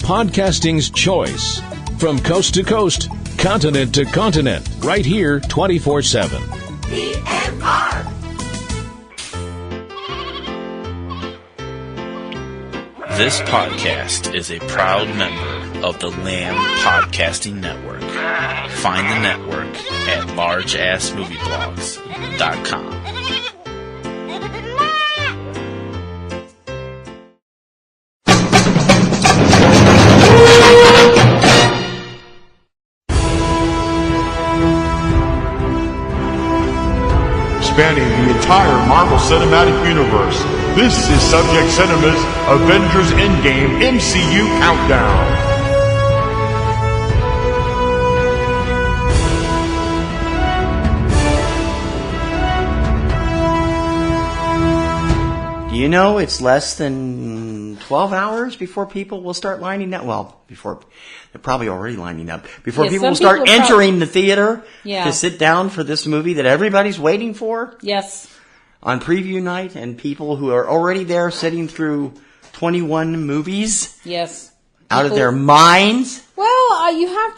podcasting's choice. From coast to coast, continent to continent, right here 24/7. PNR. This podcast is a proud member of the Lamb Podcasting Network. Find the network at largeassmovieblogs.com. Spanning the entire Marvel Cinematic Universe, this is Subject Cinema's Avengers Endgame MCU Countdown. Do you know it's less than 12 hours before people will start lining up? Well, before they're probably already lining up. Before people will start entering the theater to sit down for this movie that everybody's waiting for. Yes. On preview night, and people who are already there sitting through 21 movies. Yes. Out of their minds. Well, you have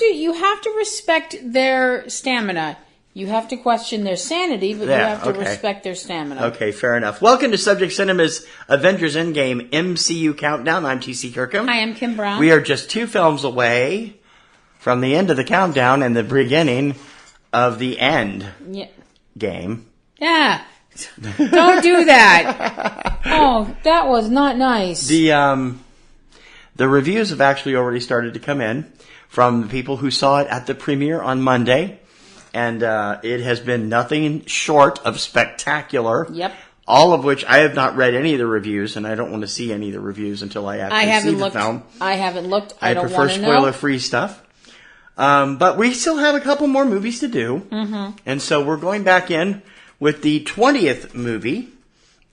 to respect their stamina. You have to question their sanity, but you have to respect their stamina. Okay, fair enough. Welcome to Subject Cinema's Avengers Endgame MCU Countdown. I'm TC Kirkham. Hi, I'm Kim Brown. We are just 2 films away from the end of the countdown and the beginning of the end game. Yeah. Don't do that. Oh, that was not nice. The reviews have actually already started to come in from the people who saw it at the premiere on Monday. And it has been nothing short of spectacular. Yep. All of which I have not read any of the reviews, and I don't want to see any of the reviews until I actually see the film. I haven't looked. I don't want prefer to know. spoiler-free stuff. But we still have a couple more movies to do. Mm-hmm. And so we're going back in with the 20th movie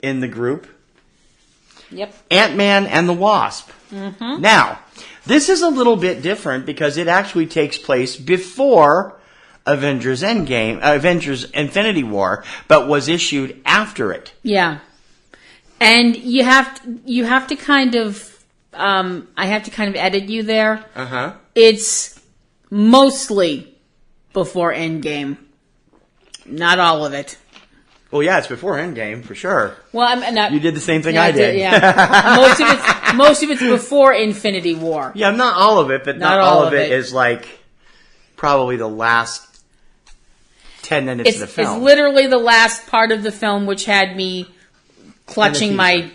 in the group. Yep. Ant-Man and the Wasp. Mm-hmm. Now, this is a little bit different because it actually takes place before Avengers Infinity War, but was issued after it. Yeah. And you have to kind of, I have to kind of edit you there. Uh-huh. It's mostly before Endgame. Not all of it. Well, yeah, it's before Endgame, for sure. Well, I'm not. You did the same thing I did. Yeah. most of it's before Infinity War. Yeah, not all of it, but not all of it is like probably the last 10 minutes of the film. It's literally the last part of the film, which had me clutching my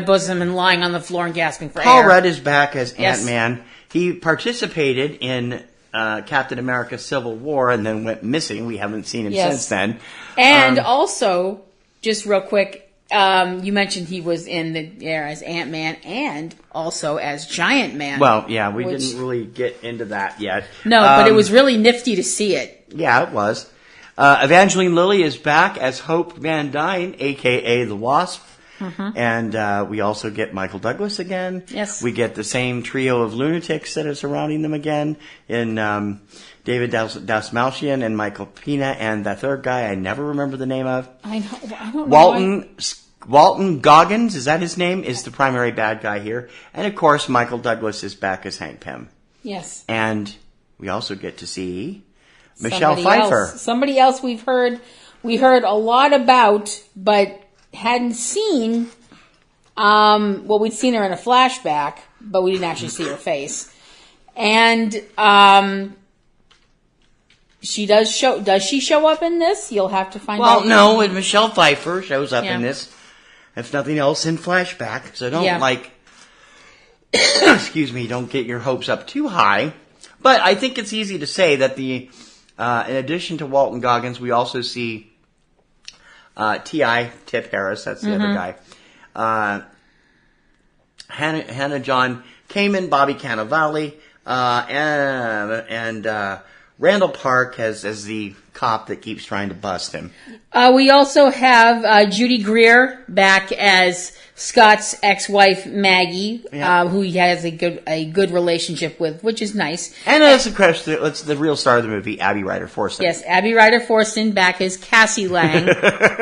bosom and lying on the floor and gasping for air. Paul Rudd is back as Ant-Man. He participated in Captain America: Civil War and then went missing. We haven't seen him since then. And also, just real quick, you mentioned he was in the air as Ant-Man and also as Giant Man. Well, yeah, we didn't really get into that yet. No, but it was really nifty to see it. Yeah, it was. Evangeline Lilly is back as Hope Van Dyne, a.k.a. the Wasp. Mm-hmm. And we also get Michael Douglas again. Yes. We get the same trio of lunatics that are surrounding them again in David Dastmalchian and Michael Pena and that third guy I never remember the name of. I don't know. Walton Goggins, is that his name? Is the primary bad guy here. And of course, Michael Douglas is back as Hank Pym. Yes. And we also get to see Michelle Pfeiffer. Somebody else we heard a lot about, but hadn't seen. Well, we'd seen her in a flashback, but we didn't actually see her face. And does she show up in this? You'll have to find out. Well, no, and Michelle Pfeiffer shows up in this. If nothing else, in flashback. So don't excuse me, don't get your hopes up too high. But I think it's easy to say that in addition to Walton Goggins, we also see T.I. Tip Harris, that's the other guy. Hannah John Kamen, Bobby Cannavale, and Randall Park as the cop that keeps trying to bust him. We also have Judy Greer back as Scott's ex-wife Maggie, who he has a good relationship with, which is nice. And that's the real star of the movie, Abby Ryder Forreston. Yes, Abby Ryder Forreston back as Cassie Lang,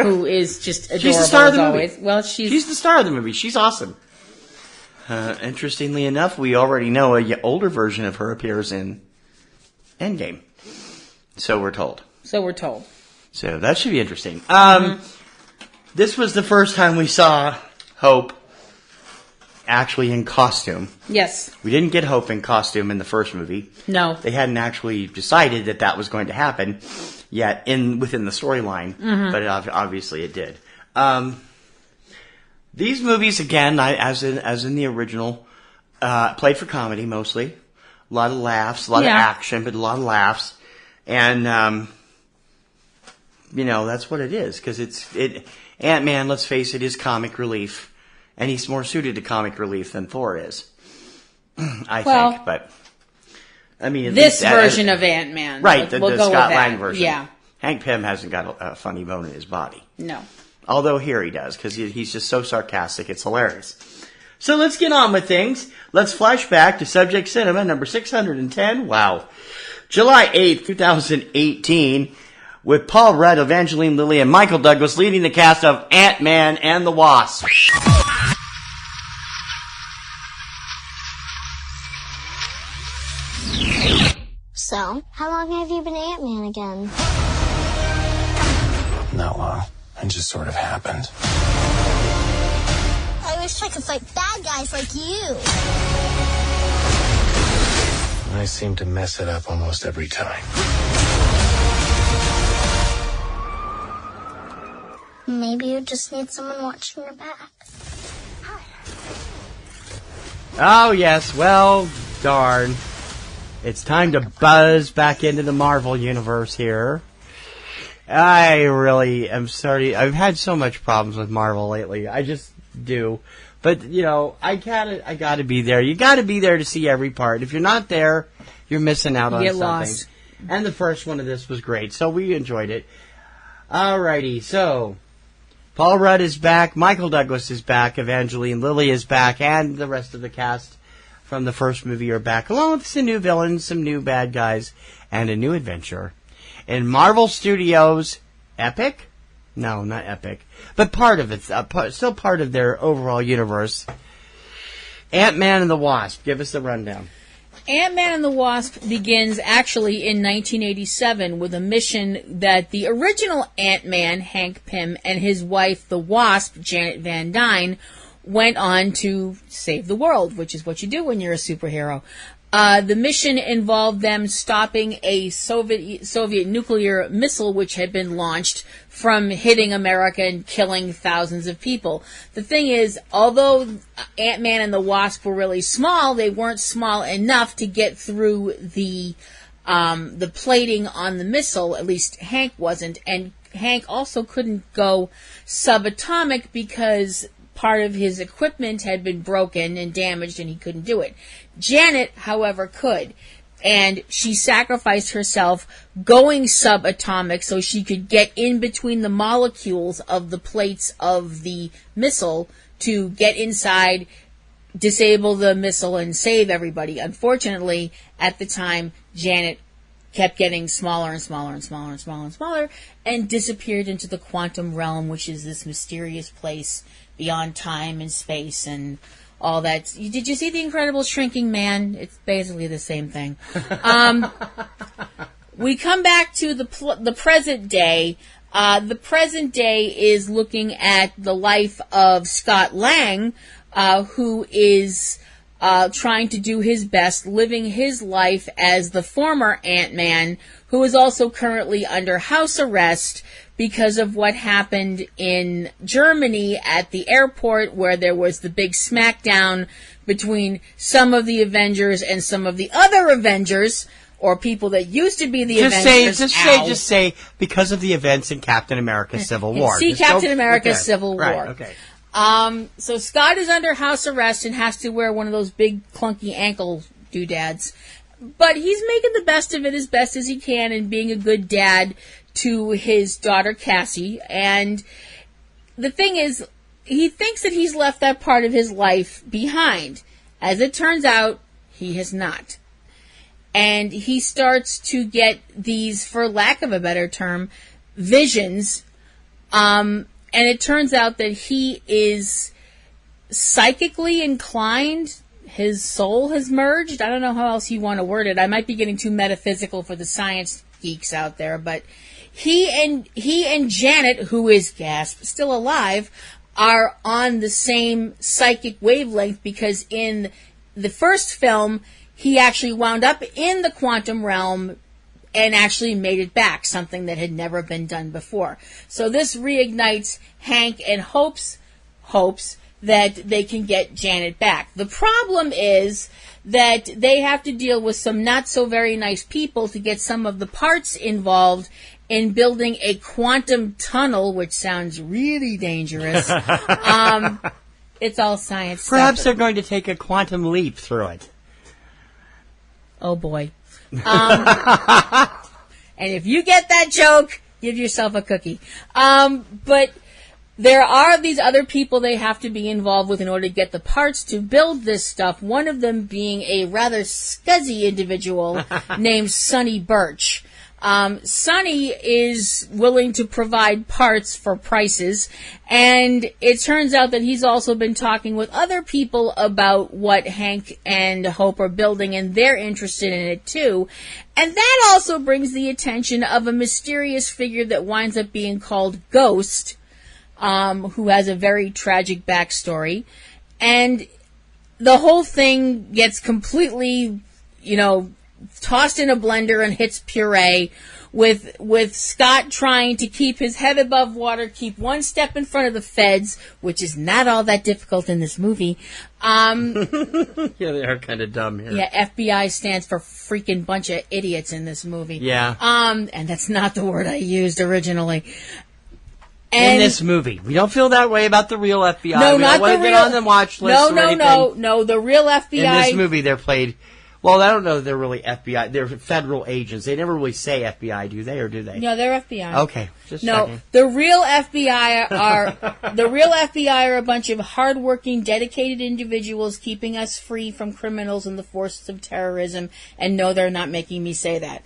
who is just adorable. She's the star of the movie. Well, she's the star of the movie. She's awesome. Interestingly enough, we already know an older version of her appears in Endgame. So we're told. So that should be interesting. This was the first time we saw Hope actually in costume. Yes. We didn't get Hope in costume in the first movie. No. They hadn't actually decided that was going to happen yet within the storyline, but obviously it did. These movies, again, as in the original, played for comedy mostly. A lot of laughs, a lot of action, but a lot of laughs. And, that's what it is. Because Ant-Man, let's face it, is comic relief. And he's more suited to comic relief than Thor is. I think, but... I mean, this version of Ant-Man. Right, the Scott Lang version. Yeah. Hank Pym hasn't got a funny bone in his body. No. Although here he does, because he's just so sarcastic, it's hilarious. So let's get on with things. Let's flash back to Subject Cinema, number 610. Wow. July 8th, 2018, with Paul Rudd, Evangeline Lilly, and Michael Douglas leading the cast of Ant-Man and the Wasp. So, how long have you been Ant-Man again? Not long. It just sort of happened. I wish I could fight bad guys like you. I seem to mess it up almost every time. Maybe you just need someone watching your back. Oh, yes. Well, darn. It's time to buzz back into the Marvel universe here. I really am sorry. I've had so much problems with Marvel lately. I just do. But, I gotta be there. You gotta be there to see every part. If you're not there, you're missing out on something. Lost. And the first one of this was great, so we enjoyed it. Alrighty, so... Paul Rudd is back, Michael Douglas is back, Evangeline Lilly is back, and the rest of the cast from the first movie are back, along with some new villains, some new bad guys, and a new adventure. In Marvel Studios' Epic? No, not Epic. But part of it, still part of their overall universe. Ant-Man and the Wasp. Give us the rundown. Ant-Man and the Wasp begins actually in 1987 with a mission that the original Ant-Man, Hank Pym, and his wife, the Wasp, Janet Van Dyne, went on to save the world, which is what you do when you're a superhero. The mission involved them stopping a Soviet nuclear missile which had been launched from hitting America and killing thousands of people. The thing is, although Ant-Man and the Wasp were really small, they weren't small enough to get through the plating on the missile. At least Hank wasn't, and Hank also couldn't go subatomic because part of his equipment had been broken and damaged and he couldn't do it. Janet, however, could. And she sacrificed herself going subatomic so she could get in between the molecules of the plates of the missile to get inside, disable the missile, and save everybody. Unfortunately, at the time, Janet kept getting smaller and smaller and smaller and smaller and smaller and disappeared into the quantum realm, which is this mysterious place beyond time and space and all that. Did you see The Incredible Shrinking Man? It's basically the same thing. We come back to the present day. The present day is looking at the life of Scott Lang, who is trying to do his best, living his life as the former Ant-Man, who is also currently under house arrest because of what happened in Germany at the airport, where there was the big smackdown between some of the Avengers and some of the other Avengers, or people that used to be the Avengers. Just say, because of the events in Captain America Civil War. Captain America Civil War. Right, okay. So Scott is under house arrest and has to wear one of those big clunky ankle doodads. But he's making the best of it as best as he can and being a good dad to his daughter Cassie. And the thing is, he thinks that he's left that part of his life behind. As it turns out, he has not. And he starts to get these, for lack of a better term, visions. And it turns out that he is psychically inclined. His soul has merged. I don't know how else you want to word it. I might be getting too metaphysical for the science geeks out there, but he and Janet, who is still alive, are on the same psychic wavelength, because in the first film, he actually wound up in the quantum realm and actually made it back, something that had never been done before. So this reignites Hank and hopes that they can get Janet back. The problem is that they have to deal with some not so very nice people to get some of the parts involved in building a quantum tunnel, which sounds really dangerous. It's all science Perhaps stuff. they're going to take a quantum leap through it. Oh boy. And if you get that joke, give yourself a cookie. But there are these other people they have to be involved with in order to get the parts to build this stuff. One of them being a rather scuzzy individual named Sonny Birch. Sonny is willing to provide parts for prices, and it turns out that he's also been talking with other people about what Hank and Hope are building, and they're interested in it too. And that also brings the attention of a mysterious figure that winds up being called Ghost, who has a very tragic backstory. And the whole thing gets completely, tossed in a blender and hits puree, with Scott trying to keep his head above water, keep one step in front of the feds, which is not all that difficult in this movie. Yeah, they are kind of dumb here. Yeah, FBI stands for freaking bunch of idiots in this movie. Yeah. And that's not the word I used originally. And in this movie. We don't feel that way about the real FBI. No, we not don't want the to real. get on the watch list or anything. No. The real FBI. In this movie, they're played. Well, I don't know if they're really FBI. They're federal agents. They never really say FBI, do they, or do they? No, they're FBI. Okay, just no. checking. The real FBI are a bunch of hardworking, dedicated individuals keeping us free from criminals and the forces of terrorism. And no, they're not making me say that.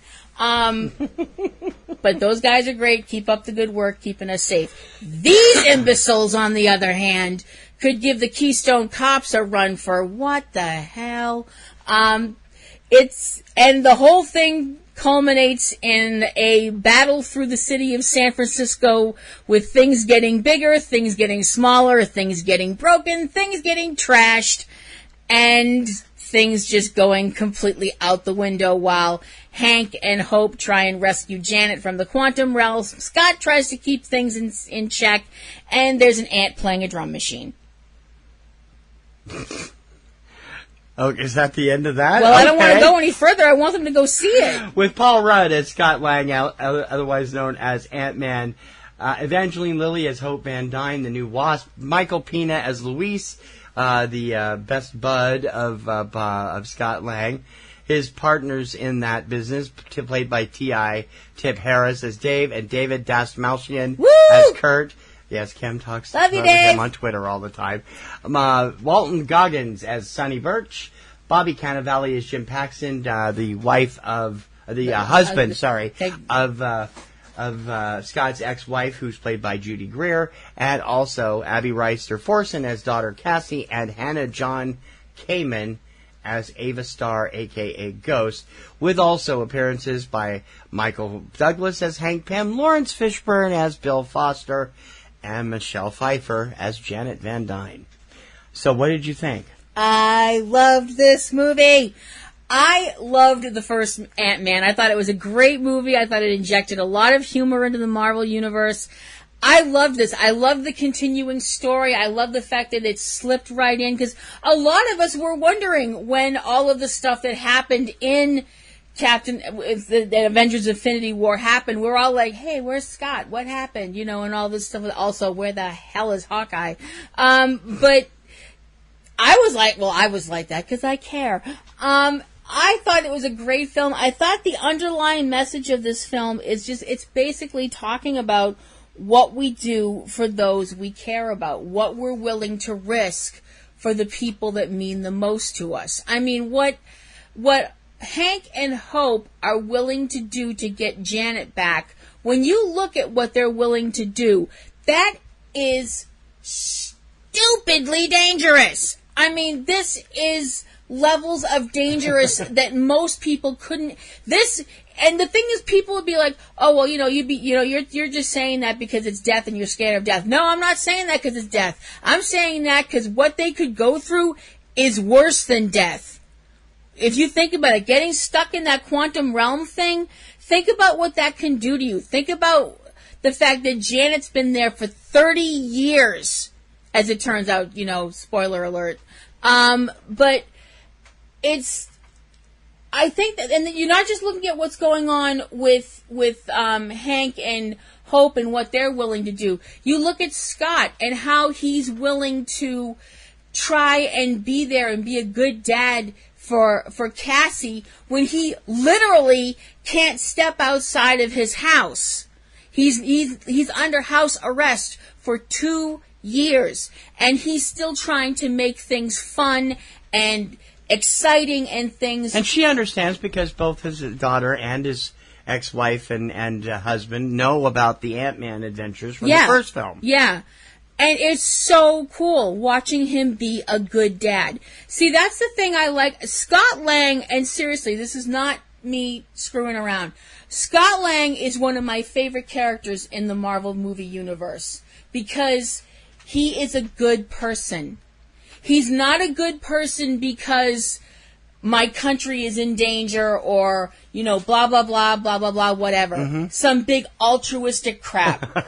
But those guys are great. Keep up the good work, keeping us safe. These imbeciles, on the other hand, could give the Keystone Cops a run for what the hell? And the whole thing culminates in a battle through the city of San Francisco, with things getting bigger, things getting smaller, things getting broken, things getting trashed, and things just going completely out the window while Hank and Hope try and rescue Janet from the quantum realm. Scott tries to keep things in check, and there's an ant playing a drum machine. Oh, is that the end of that? Well, okay. I don't want to go any further. I want them to go see it. With Paul Rudd as Scott Lang, otherwise known as Ant-Man, Evangeline Lilly as Hope Van Dyne, the new Wasp, Michael Pena as Luis, the best bud of Scott Lang, his partners in that business, played by T.I. Tip Harris as Dave, and David Dastmalchian as Kurt. Yes, Kim talks about him on Twitter all the time. Walton Goggins as Sonny Birch. Bobby Cannavale as Jim Paxton, the wife of husband of Scott's ex-wife, who's played by Judy Greer, and also Abby Reister-Forson as daughter Cassie, and Hannah John Kamen as Ava Starr, a.k.a. Ghost, with also appearances by Michael Douglas as Hank Pym, Lawrence Fishburne as Bill Foster, and Michelle Pfeiffer as Janet Van Dyne. So what did you think? I loved this movie. I loved the first Ant-Man. I thought it was a great movie. I thought it injected a lot of humor into the Marvel Universe. I loved this. I loved the continuing story. I love the fact that it slipped right in, because a lot of us were wondering when all of the stuff that happened in the Avengers Infinity War happened. We're all like, hey, where's Scott? What happened? And all this stuff. Also, where the hell is Hawkeye? But I was like that because I care. I thought it was a great film. I thought the underlying message of this film is it's basically talking about what we do for those we care about, what we're willing to risk for the people that mean the most to us. I mean, what Hank and Hope are willing to do to get Janet back, when you look at what they're willing to do, that is stupidly dangerous. I mean, this is levels of dangerous that most people couldn't. And the thing is, people would be like, "Oh, well, you're just saying that because it's death and you're scared of death." No, I'm not saying that because it's death. I'm saying that because what they could go through is worse than death. If you think about it, getting stuck in that quantum realm thing, think about what that can do to you. Think about the fact that Janet's been there for 30 years, as it turns out, spoiler alert. But I think that, and you're not just looking at what's going on with Hank and Hope and what they're willing to do. You look at Scott and how he's willing to try and be there and be a good dad for Cassie when he literally can't step outside of his house. He's under house arrest for 2 years, and he's still trying to make things fun and exciting and things. And she understands because both his daughter and his ex-wife and husband know about the Ant-Man adventures from the first film. Yeah. And it's so cool watching him be a good dad. See, that's the thing I like. Scott Lang, and seriously, this is not me screwing around. Scott Lang is one of my favorite characters in the Marvel movie universe because he is a good person. He's not a good person because my country is in danger or, blah, blah, blah, blah, blah, blah, whatever. Mm-hmm. Some big altruistic crap.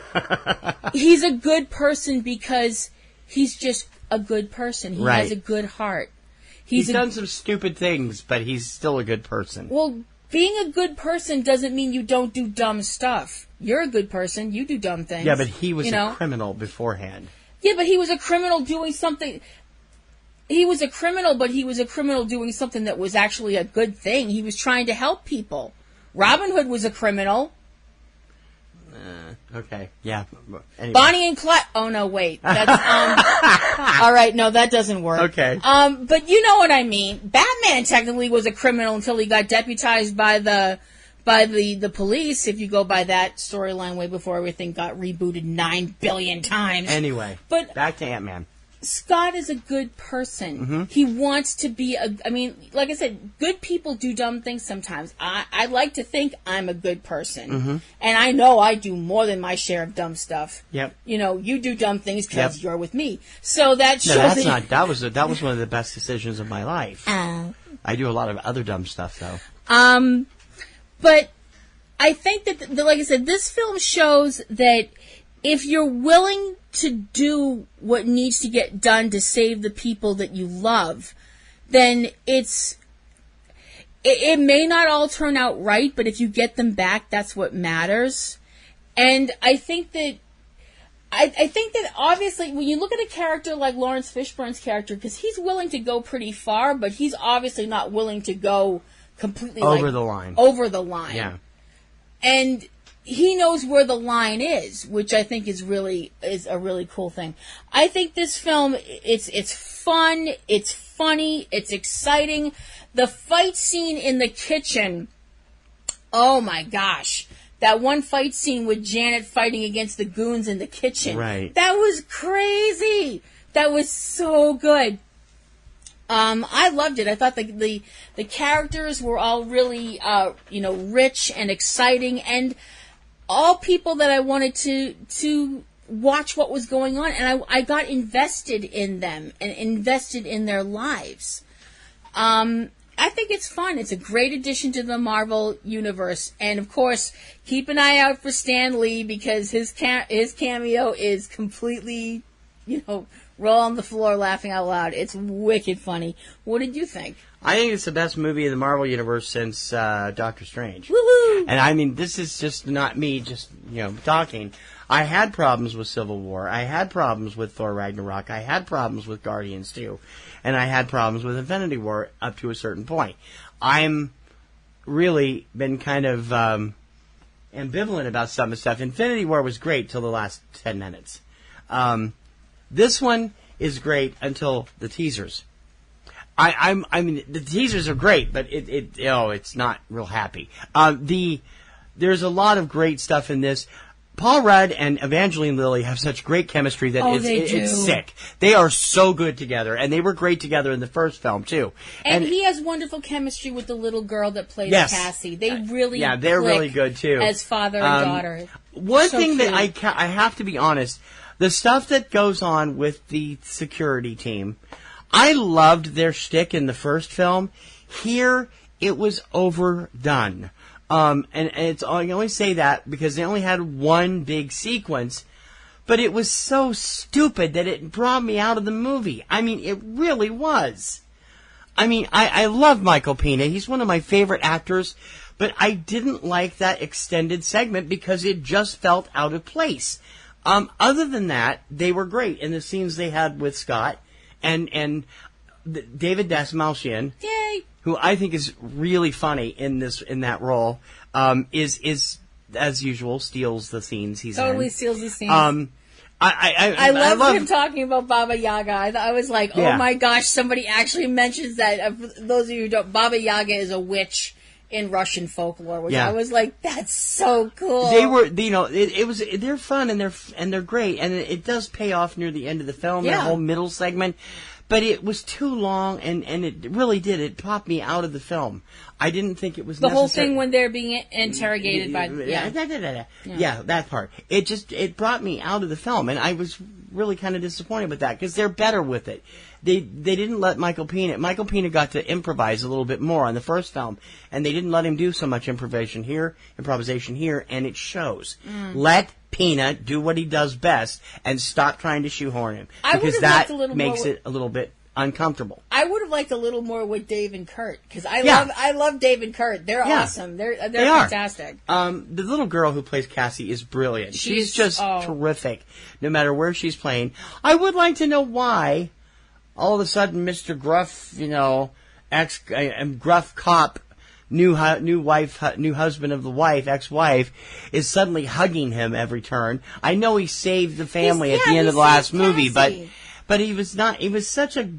He's a good person because he's just a good person. He has a good heart. He's done some stupid things, but he's still a good person. Well, being a good person doesn't mean you don't do dumb stuff. You're a good person. You do dumb things. Yeah, but he was a criminal beforehand. Yeah, but he was a criminal doing something. He was a criminal, but he was a criminal doing something that was actually a good thing. He was trying to help people. Robin Hood was a criminal. Okay, yeah. Anyway. Bonnie and Clyde. Oh no, wait. That's all right. No, that doesn't work. Okay. But you know what I mean. Batman technically was a criminal until he got deputized by the police. If you go by that storyline, way before everything got rebooted 9 billion times. Anyway, but back to Ant-Man. Scott is a good person. Mm-hmm. He wants to be like I said, good people do dumb things sometimes. I like to think I'm a good person. Mm-hmm. And I know I do more than my share of dumb stuff. Yep. You do dumb things because you're with me. So that shows that was one of the best decisions of my life. I do a lot of other dumb stuff though. But I think that like I said, this film shows that if you're willing to do what needs to get done to save the people that you love, then it may not all turn out right, but if you get them back, that's what matters. And I think that obviously when you look at a character like Lawrence Fishburne's character, because he's willing to go pretty far, but he's obviously not willing to go completely over the line. Yeah. And he knows where the line is, which I think is a really cool thing. I think this film, it's fun, it's funny, it's exciting. The fight scene in the kitchen, oh my gosh. That one fight scene with Janet fighting against the goons in the kitchen. Right. That was crazy. That was so good. I loved it. I thought the characters were all really, rich and exciting, and all people that I wanted to watch what was going on, and I got invested in them and invested in their lives. I think it's fun. It's a great addition to the Marvel universe, and of course, keep an eye out for Stan Lee because his cameo is completely, roll on the floor laughing out loud. It's wicked funny. What did you think? I think it's the best movie in the Marvel Universe since Doctor Strange. Woohoo! And I mean, this is just not me talking. I had problems with Civil War. I had problems with Thor Ragnarok. I had problems with Guardians 2. And I had problems with Infinity War up to a certain point. I'm really been kind of ambivalent about some of the stuff. Infinity War was great till the last 10 minutes. This one is great until the teasers. I mean, the teasers are great, but it's not real happy. There's a lot of great stuff in this. Paul Rudd and Evangeline Lilly have such great chemistry that it's sick. They are so good together, and they were great together in the first film too. And he has wonderful chemistry with the little girl that plays Cassie. They really they're really good too as father and daughter. One thing that I have to be honest, the stuff that goes on with the security team, I loved their shtick in the first film. Here, it was overdone. And I only say that because they only had one big sequence, but it was so stupid that it brought me out of the movie. I mean, it really was. I mean, I love Michael Pena. He's one of my favorite actors, but I didn't like that extended segment because it just felt out of place. Other than that, they were great in the scenes they had with Scott and David Dastmalchian. Yay! Who I think is really funny in that role, is as usual steals the scenes he's in. Totally steals the scenes. I love him talking about Baba Yaga. I was like, oh my gosh, somebody actually mentions that. For those of you who don't, Baba Yaga is a witch in Russian folklore, which I was like, that's so cool. They were, they're fun and they're great, and it does pay off near the end of the film. That whole middle segment. But it was too long, and it really did. It popped me out of the film. I didn't think it was necessary. The whole thing when they're being interrogated by... Yeah, that part. It brought me out of the film, and I was really kind of disappointed with that, because they're better with it. They didn't let Michael Pena got to improvise a little bit more on the first film, and they didn't let him do so much improvisation here, and it shows. Let Pena do what he does best and stop trying to shoehorn him, because that makes it a little bit uncomfortable. I would have liked a little more with Dave and Kurt, because I love Dave and Kurt. They're awesome. They're fantastic. The little girl who plays Cassie is brilliant. She's just terrific, no matter where she's playing. I would like to know why all of a sudden Mr. Gruff, gruff cop, new husband of the wife, ex-wife, is suddenly hugging him every turn. I know he saved the family at the end of the last movie, but he was not. He was such a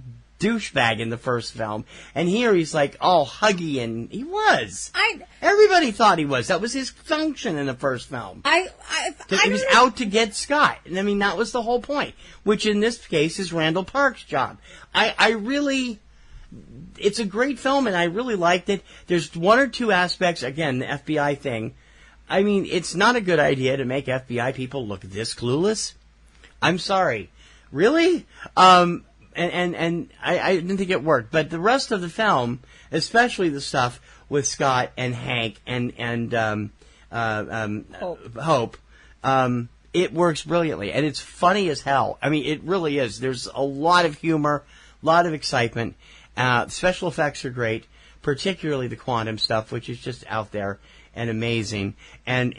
douchebag in the first film, and here he's like all huggy, and he was. Everybody thought he was. That was his function in the first film. He was out to get Scott, and I mean that was the whole point. Which in this case is Randall Park's job. It's a great film, and I really liked it. There's one or two aspects, again, the FBI thing. I mean, it's not a good idea to make FBI people look this clueless. I'm sorry. Really? And I didn't think it worked. But the rest of the film, especially the stuff with Scott and Hank and Hope, it works brilliantly. And it's funny as hell. I mean, it really is. There's a lot of humor, a lot of excitement. Special effects are great, particularly the quantum stuff, which is just out there and amazing. And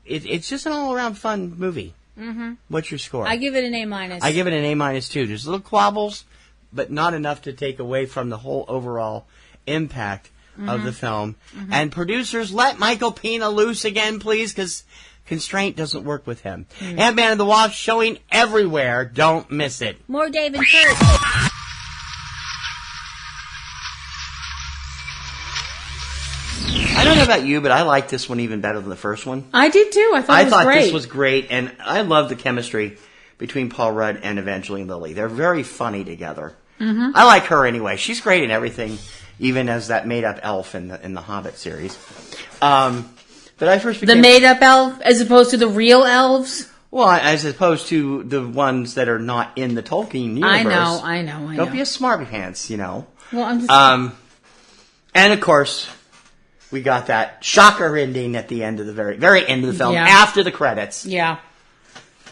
it's just an all-around fun movie. Mm-hmm. What's your score? I give it an A-. I give it an A- too. There's little quabbles, but not enough to take away from the whole overall impact of the film. Mm-hmm. And producers, let Michael Pena loose again, please, because constraint doesn't work with him. Ant-Man and the Wasp showing everywhere. Don't miss it. More Dave and Kurt. I don't know about you, but I like this one even better than the first one. I did too. I thought this was great, and I love the chemistry between Paul Rudd and Evangeline Lilly. They're very funny together. Mm-hmm. I like her anyway. She's great in everything, even as that made-up elf in the Hobbit series. But I first became... The made-up elf as opposed to the real elves? Well, as opposed to the ones that are not in the Tolkien universe. I know. Don't be a smarty pants, Well, I'm just... and of course... We got that shocker ending at the end of the very end of the film, after the credits. Yeah.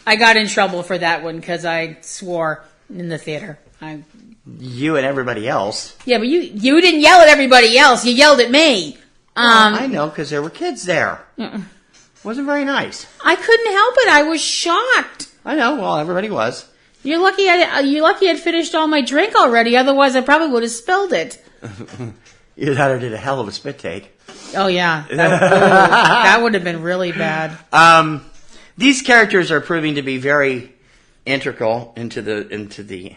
I got in trouble for that one because I swore in the theater. You and everybody else. Yeah, but you didn't yell at everybody else. You yelled at me. I know, because there were kids there. Wasn't very nice. I couldn't help it. I was shocked. I know. Well, everybody was. You're lucky I'd finished all my drink already. Otherwise, I probably would have spilled it. Either that or did a hell of a spit take. Oh, yeah. That would have been really bad. These characters are proving to be very integral into the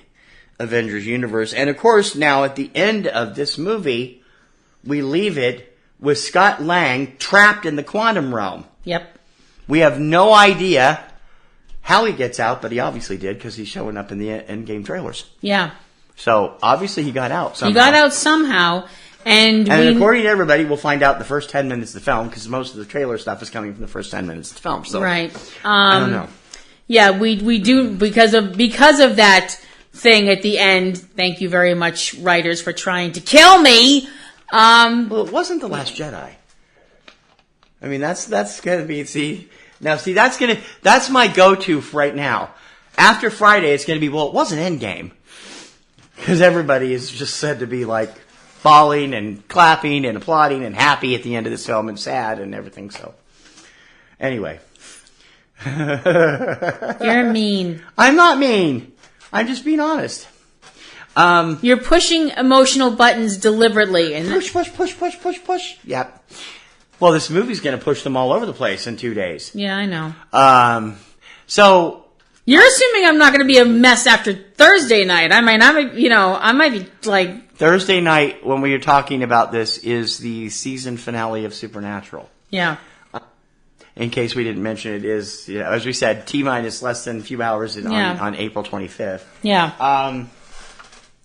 Avengers universe. And, of course, now at the end of this movie, we leave it with Scott Lang trapped in the quantum realm. Yep. We have no idea how he gets out, but he obviously did because he's showing up in the Endgame trailers. Yeah. So obviously he got out somehow. He got out somehow. And according to everybody, we'll find out the first 10 minutes of the film because most of the trailer stuff is coming from the first 10 minutes of the film. So right. I don't know. Yeah, we do because of that thing at the end. Thank you very much, writers, for trying to kill me. Well, it wasn't The Last Jedi. I mean, that's gonna be that's my go-to right now. After Friday, it's gonna be it wasn't Endgame because everybody is just said to be like bawling and clapping and applauding and happy at the end of this film and sad and everything. So anyway. You're mean. I'm not mean. I'm just being honest. You're pushing emotional buttons deliberately. And push. Yep. Well, this movie's going to push them all over the place in 2 days. Yeah, I know. So you're assuming I'm not going to be a mess after Thursday night. I mean, I might be like Thursday night when we are talking about this is the season finale of Supernatural. Yeah. In case we didn't mention it is, as we said, T-minus less than a few hours on April 25th. Yeah.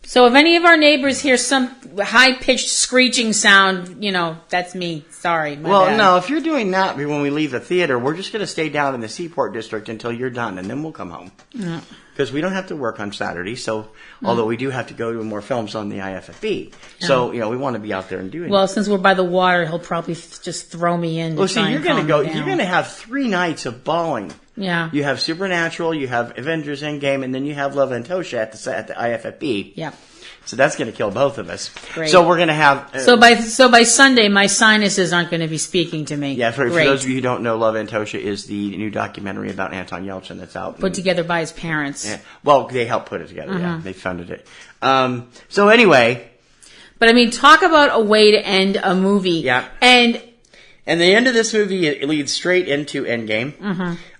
So if any of our neighbors hear some high-pitched screeching sound, that's me. Sorry. My bad. No, if you're doing that when we leave the theater, we're just going to stay down in the Seaport District until you're done, and then we'll come home. Yeah. Because we don't have to work on Saturday, although we do have to go to more films on the IFFB. So, we want to be out there and doing it. Well, since we're by the water, he'll probably just throw me in. Well, see, you're going to have 3 nights of bawling. Yeah. You have Supernatural, you have Avengers Endgame, and then you have Love and Tosha at the IFFB. Yeah. So that's going to kill both of us. Great. So we're going to have... So by Sunday, my sinuses aren't going to be speaking to me. Yeah, for those of you who don't know, Love and Tosha is the new documentary about Anton Yelchin that's out. Put together by his parents. Yeah. Well, they helped put it together, yeah. They funded it. So anyway... But I mean, talk about a way to end a movie. Yeah. And the end of this movie, it leads straight into Endgame.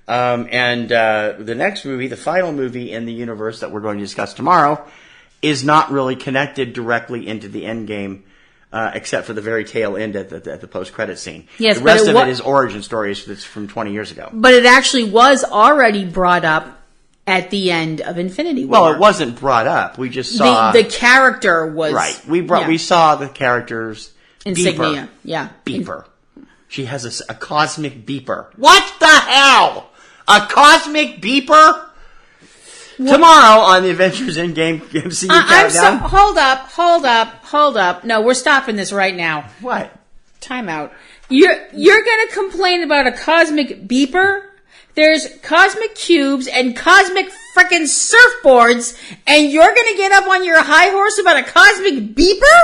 The next movie, the final movie in the universe that we're going to discuss tomorrow, is not really connected directly into the Endgame, except for the very tail end at the post-credit scene. Yes, the rest of it is origin stories that's from 20 years ago. But it actually was already brought up at the end of Infinity War. Well, it wasn't brought up. We just saw... The character was... Right. We saw the character's insignia. Beeper. Yeah. Beeper. She has a cosmic beeper. What the hell? A cosmic beeper? Tomorrow on the Avengers Endgame MCU Countdown. Hold up. No, we're stopping this right now. What? Time out. You're going to complain about a cosmic beeper? There's cosmic cubes and cosmic frickin' surfboards, and you're going to get up on your high horse about a cosmic beeper?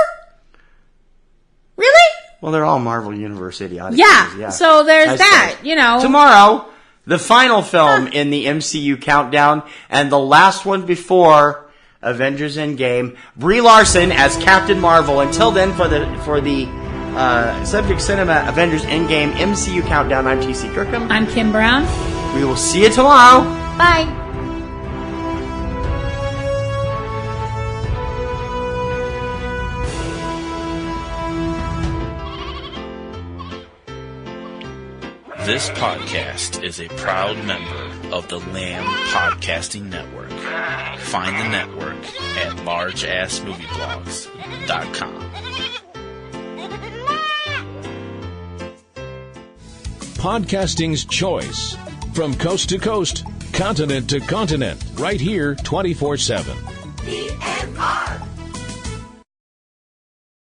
Really? Well, they're all Marvel Universe idiotic. Yeah. So there's that, Tomorrow... The final film in the MCU countdown, and the last one before Avengers Endgame. Brie Larson as Captain Marvel. Until then, for the Subject Cinema Avengers Endgame MCU countdown, I'm TC Kirkham. I'm Kim Brown. We will see you tomorrow. Bye. This podcast is a proud member of the Lamb Podcasting Network. Find the network at largeassmovieblogs.com. Podcasting's choice. From coast to coast, continent to continent, right here 24/7.